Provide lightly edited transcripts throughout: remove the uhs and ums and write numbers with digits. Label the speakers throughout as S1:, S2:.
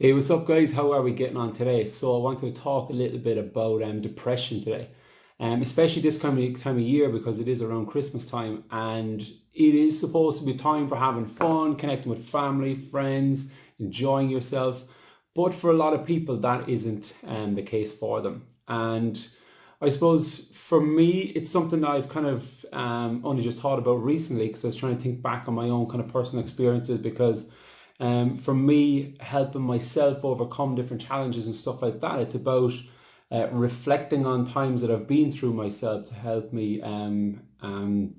S1: Hey, what's up, guys? How are we getting on today? So, I want to talk a little bit about depression today, especially this time of year because it is around Christmas time and it is supposed to be time for having fun, connecting with family, friends, enjoying yourself. But for a lot of people, that isn't the case for them. And I suppose for me, it's something that I've kind of only just thought about recently because I was trying to think back on my own kind of personal experiences because for me, helping myself overcome different challenges and stuff like that, it's about reflecting on times that I've been through myself to help me, to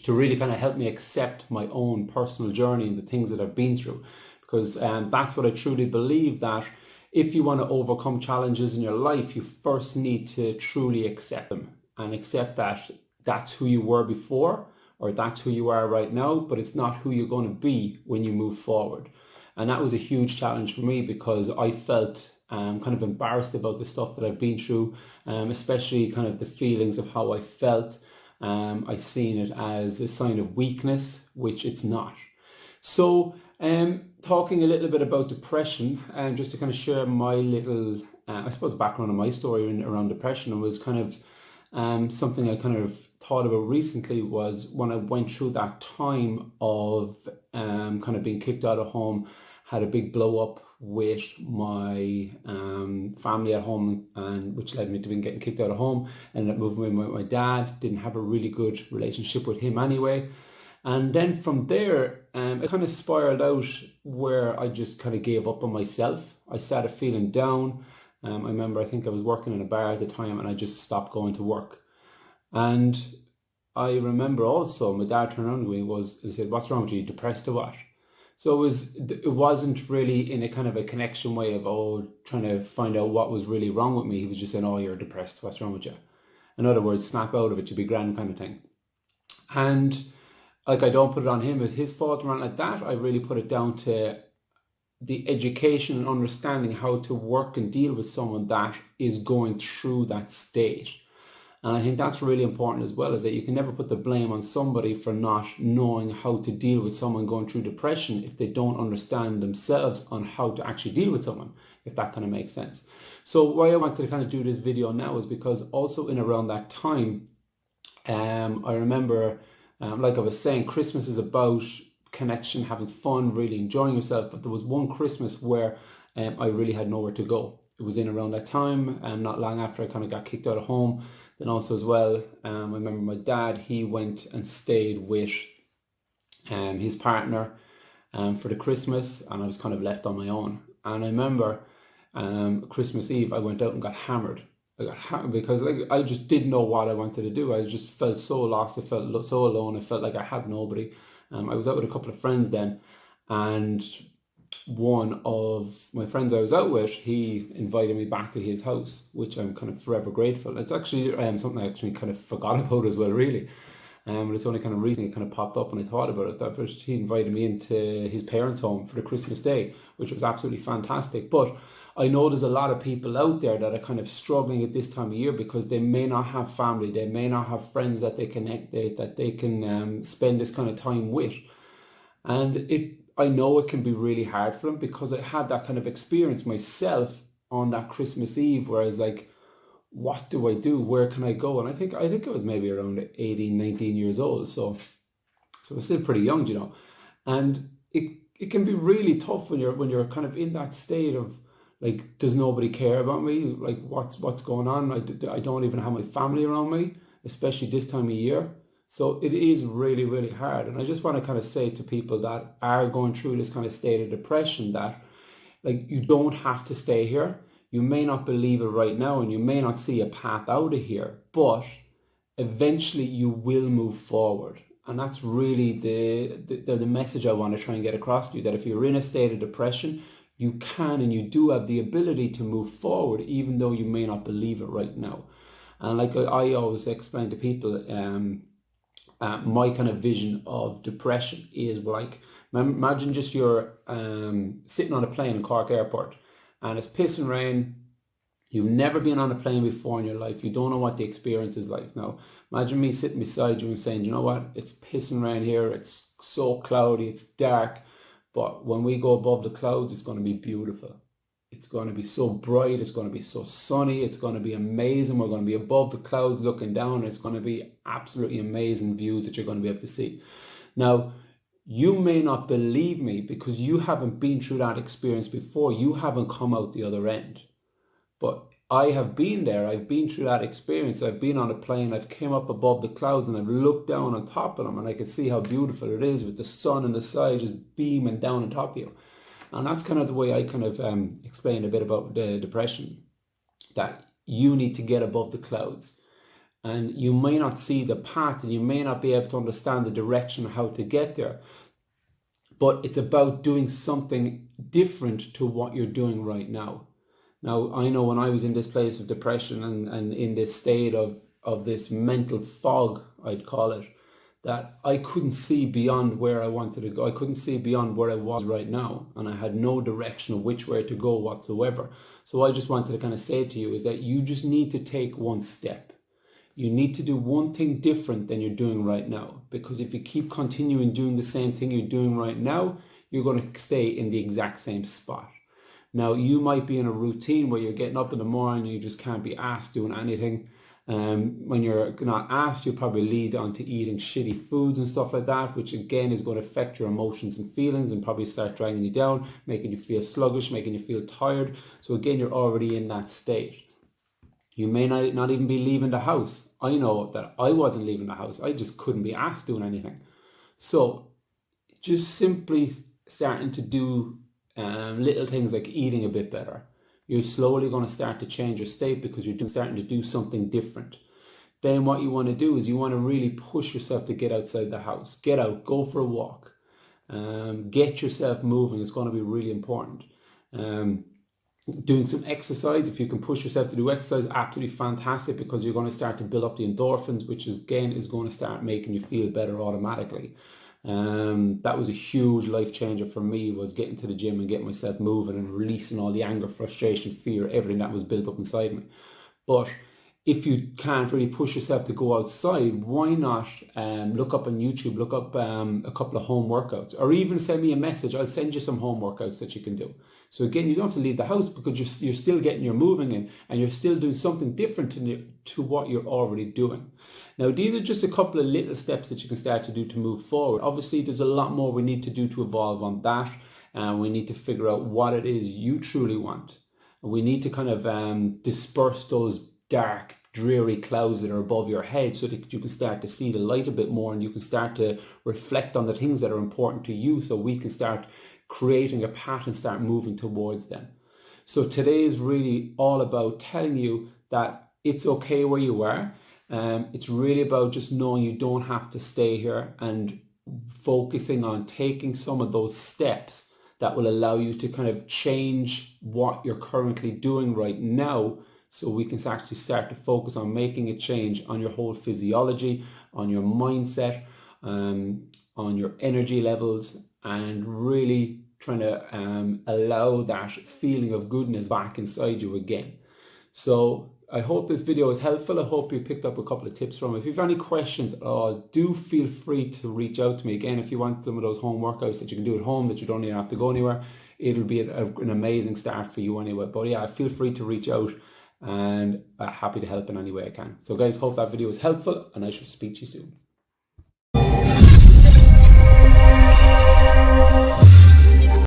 S1: really kind of help me accept my own personal journey and the things that I've been through. Because that's what I truly believe, that if you want to overcome challenges in your life, you first need to truly accept them and accept that that's who you were before or that's who you are right now, but it's not who you're going to be when you move forward. And that was a huge challenge for me because I felt kind of embarrassed about the stuff that I've been through, especially kind of the feelings of how I felt. I seen it as a sign of weakness, which it's not. So, talking a little bit about depression, and just to kind of share my little, I suppose, background on my story around depression, it was kind of something I kind of thought about recently was when I went through that time of kind of being kicked out of home, had a big blow up with my family at home, and which led me to being getting kicked out of home. Ended up moving in with my dad. Didn't have a really good relationship with him anyway. And then from there, it kind of spiraled out where I just kind of gave up on myself. I started feeling down. I remember I think I was working in a bar at the time and I just stopped going to work. And I remember also my dad turned around to me he said, "What's wrong with you? Depressed or what?" So it wasn't really in a kind of a connection way of trying to find out what was really wrong with me. He was just saying, "Oh, you're depressed. What's wrong with you?" In other words, snap out of it, you'll be grand kind of thing. And like I don't put it on him as his fault or anything like that. I really put it down to the education and understanding how to work and deal with someone that is going through that state. And I think that's really important as well, is that you can never put the blame on somebody for not knowing how to deal with someone going through depression if they don't understand themselves on how to actually deal with someone, if that kind of makes sense. So why I wanted to kind of do this video now is because also in around that time, I remember, like I was saying, Christmas is about connection, having fun, really enjoying yourself. But there was one Christmas where I really had nowhere to go. It was in around that time, and not long after I kind of got kicked out of home. Then also as well, I remember my dad, he went and stayed with his partner for the Christmas, and I was kind of left on my own. And I remember Christmas Eve, I went out and got hammered. I got hammered because like I just didn't know what I wanted to do. I just felt so lost. I felt so alone. I felt like I had nobody. I was out with a couple of friends then, and one of my friends I was out with, he invited me back to his house, which I'm kind of forever grateful. It's actually something I actually kind of forgot about as well, really. But it's only kind of recently it kind of popped up and I thought about it. That but he invited me into his parents' home for the Christmas day, which was absolutely fantastic. But I know there's a lot of people out there that are kind of struggling at this time of year because they may not have family, they may not have friends that they that they can spend this kind of time with. And I know it can be really hard for them because I had that kind of experience myself on that Christmas Eve where I was like, what do I do? Where can I go? And I think I was maybe around 18, 19 years old. So I'm still pretty young, you know. And it can be really tough when you're kind of in that state of like, does nobody care about me? Like what's going on? I don't even have my family around me, especially this time of year. So it is really, really hard. And I just want to kind of say to people that are going through this kind of state of depression that like you don't have to stay here. You may not believe it right now and you may not see a path out of here, but eventually you will move forward. And that's really the message I want to try and get across to you, that if you're in a state of depression, you can and you do have the ability to move forward even though you may not believe it right now. And like I always explain to people, my kind of vision of depression is like, imagine just you're sitting on a plane in Cork Airport and it's pissing rain. You've never been on a plane before in your life. You don't know what the experience is like now. Imagine me sitting beside you and saying, you know what, it's pissing rain here. It's so cloudy, it's dark. But when we go above the clouds, it's going to be beautiful. It's going to be so bright. It's going to be so sunny. It's going to be amazing. We're going to be above the clouds looking down. It's going to be absolutely amazing views that you're going to be able to see. Now, you may not believe me because you haven't been through that experience before. You haven't come out the other end. But I have been there. I've been through that experience. I've been on a plane. I've came up above the clouds and I've looked down on top of them and I can see how beautiful it is with the sun and the sky just beaming down on top of you. And that's kind of the way I kind of explained a bit about the depression, that you need to get above the clouds. And you may not see the path and you may not be able to understand the direction of how to get there. But it's about doing something different to what you're doing right now. Now, I know when I was in this place of depression and in this state of this mental fog, I'd call it, that I couldn't see beyond where I wanted to go. I couldn't see beyond where I was right now. And I had no direction of which way to go whatsoever. So I just wanted to kind of say to you is that you just need to take one step. You need to do one thing different than you're doing right now. Because if you keep continuing doing the same thing you're doing right now, you're going to stay in the exact same spot. Now, you might be in a routine where you're getting up in the morning and you just can't be asked doing anything. When you're not asked, you'll probably lead on to eating shitty foods and stuff like that, which again is going to affect your emotions and feelings and probably start dragging you down, making you feel sluggish, making you feel tired. So again, you're already in that state. You may not even be leaving the house. I know that I wasn't leaving the house. I just couldn't be asked doing anything. So just simply starting to do little things like eating a bit better. You're slowly going to start to change your state because you're starting to do something different. Then what you want to do is you want to really push yourself to get outside the house. Get out, go for a walk. Get yourself moving. It's going to be really important. Doing some exercise, if you can push yourself to do exercise, absolutely fantastic, because you're going to start to build up the endorphins, which is, again, is going to start making you feel better automatically. That was a huge life changer for me, was getting to the gym and getting myself moving and releasing all the anger, frustration, fear, everything that was built up inside me. But if you can't really push yourself to go outside, why not look up on YouTube, look up a couple of home workouts, or even send me a message. I'll send you some home workouts that you can do. So again, you don't have to leave the house because you're still getting your moving in and you're still doing something different to what you're already doing. Now, these are just a couple of little steps that you can start to do to move forward. Obviously, there's a lot more we need to do to evolve on that. And we need to figure out what it is you truly want. And we need to kind of disperse those dark, dreary clouds that are above your head so that you can start to see the light a bit more and you can start to reflect on the things that are important to you, so we can start creating a path and start moving towards them. So today is really all about telling you that it's okay where you are. It's really about just knowing you don't have to stay here and focusing on taking some of those steps that will allow you to kind of change what you're currently doing right now, so we can actually start to focus on making a change on your whole physiology, on your mindset, on your energy levels, and really trying to allow that feeling of goodness back inside you again. So I hope this video is helpful. I hope you picked up a couple of tips from it. If you have any questions at all, do feel free to reach out to me. Again, if you want some of those home workouts that you can do at home that you don't even have to go anywhere, it'll be an amazing start for you anyway. But yeah, feel free to reach out, and I'm happy to help in any way I can. So guys, hope that video was helpful, and I shall speak to you soon.